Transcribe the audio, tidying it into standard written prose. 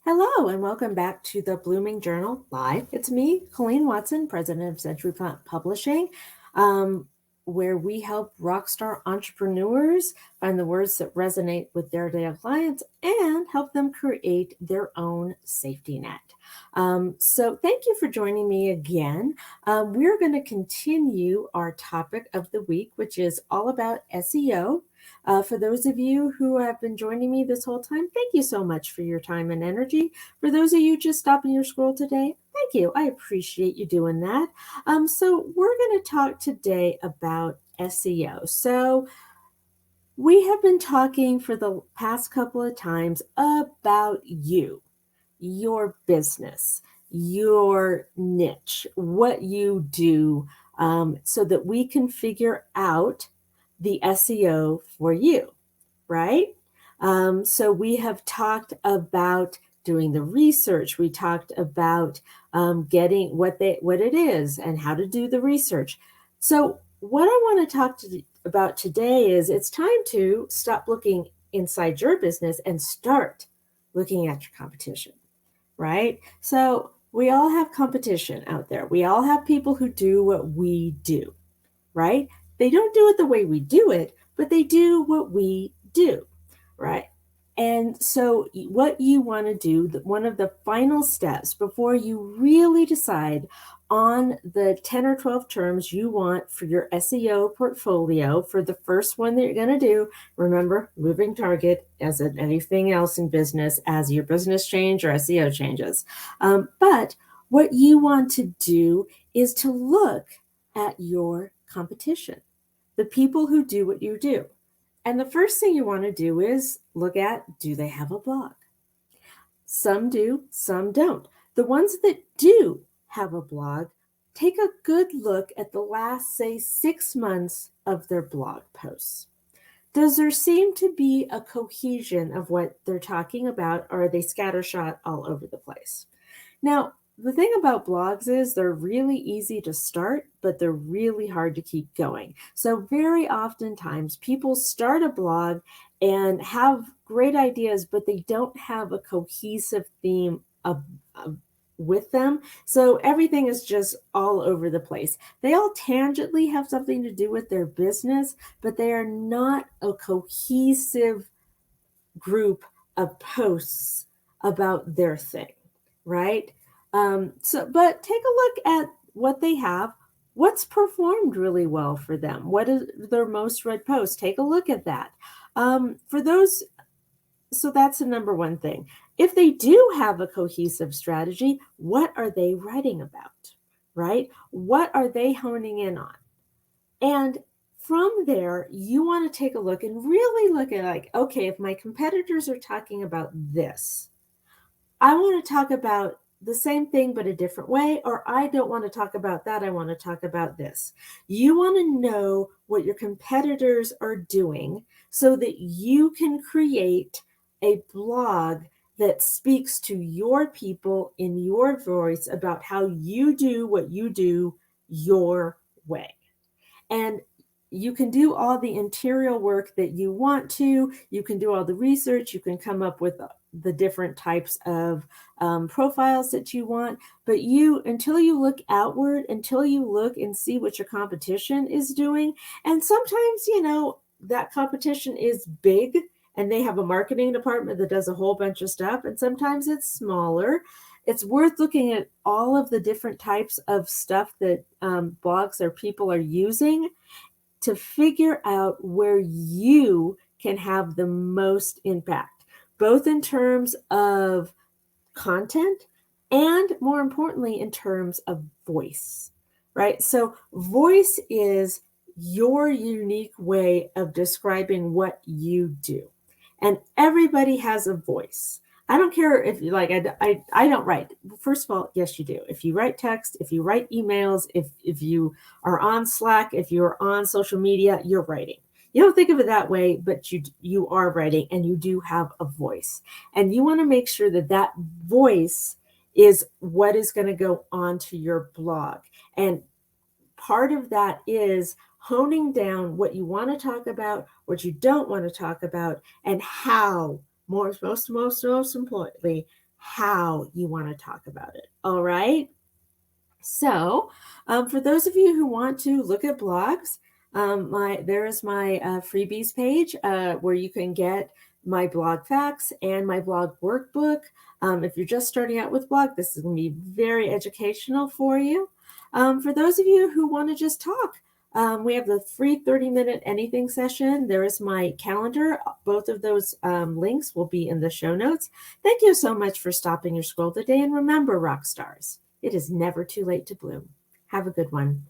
Hello and welcome back to the Blooming Journal Live. It's me, Colleen Watson, president of Century Font Publishing, where we help rockstar entrepreneurs find the words that resonate with their daily clients and help them create their own safety net. So thank you for joining me again. We're going to continue our topic of the week, which is all about SEO. For those of you who have been joining me this whole time, thank you so much for your time and energy. For those of you just stopping your scroll today, thank you. I appreciate you doing that. So we're going to talk today about SEO. So we have been talking for the past couple of times about you, your business, your niche, what you do, so that we can figure out the SEO for you, right? So we have talked about doing the research. We talked about getting what it is and how to do the research. So what I want to talk about today is it's time to stop looking inside your business and start looking at your competition, right? So we all have competition out there. We all have people who do what we do, right? They don't do it the way we do it, but they do what we do, right? And so, what you want to do, one of the final steps before you really decide on the 10 or 12 terms you want for your SEO portfolio, for the first one that you're going to do, remember, moving target, as in anything else in business, as your business change or SEO changes. But what you want to do is to look at your competition, the people who do what you do. And the first thing you want to do is look at, do they have a blog? Some do, some don't. The ones that do have a blog, take a good look at the last, say, 6 months of their blog posts. Does there seem to be a cohesion of what they're talking about, or are they scattershot all over the place? Now, the thing about blogs is they're really easy to start, but they're really hard to keep going. So very oftentimes people start a blog and have great ideas, but they don't have a cohesive theme with them. So everything is just all over the place. They all tangentially have something to do with their business, but they are not a cohesive group of posts about their thing, right? But take a look at what they have. What's performed really well for them? What is their most read post? Take a look at that. For those, so that's the number one thing. If they do have a cohesive strategy, what are they writing about, right? What are they honing in on? And from there, you want to take a look and really look at, like, okay, if my competitors are talking about this, I want to talk about the same thing but a different way, or I don't want to talk about that. I want to talk about this. You want to know what your competitors are doing so that you can create a blog that speaks to your people in your voice about how you do what you do your way. And you can do all the interior work that you want to. You can do all the research. You can come up with the different types of profiles that you want. But until you look outward, until you look and see what your competition is doing, and sometimes, that competition is big and they have a marketing department that does a whole bunch of stuff. And sometimes it's smaller. It's worth looking at all of the different types of stuff that blogs or people are using to figure out where you can have the most impact, both in terms of content and, more importantly, in terms of voice, right? So voice is your unique way of describing what you do. And everybody has a voice. I don't care if you like, I don't write. First of all, yes, you do. If you write text, if you write emails, if you are on Slack, if you're on social media, you're writing. You don't think of it that way, but you are writing and you do have a voice. And you want to make sure that that voice is what is going to go onto your blog. And part of that is honing down what you want to talk about, what you don't want to talk about, and how, most importantly, how you want to talk about it. All right. So, for those of you who want to look at blogs, there is my freebies page where you can get my blog facts and my blog workbook. If you're just starting out with blog, this is going to be very educational for you. For those of you who want to just talk, we have the free 30-minute anything session. There is my calendar. Both of those links will be in the show notes. Thank you so much for stopping your scroll today. And remember, rock stars, it is never too late to bloom. Have a good one.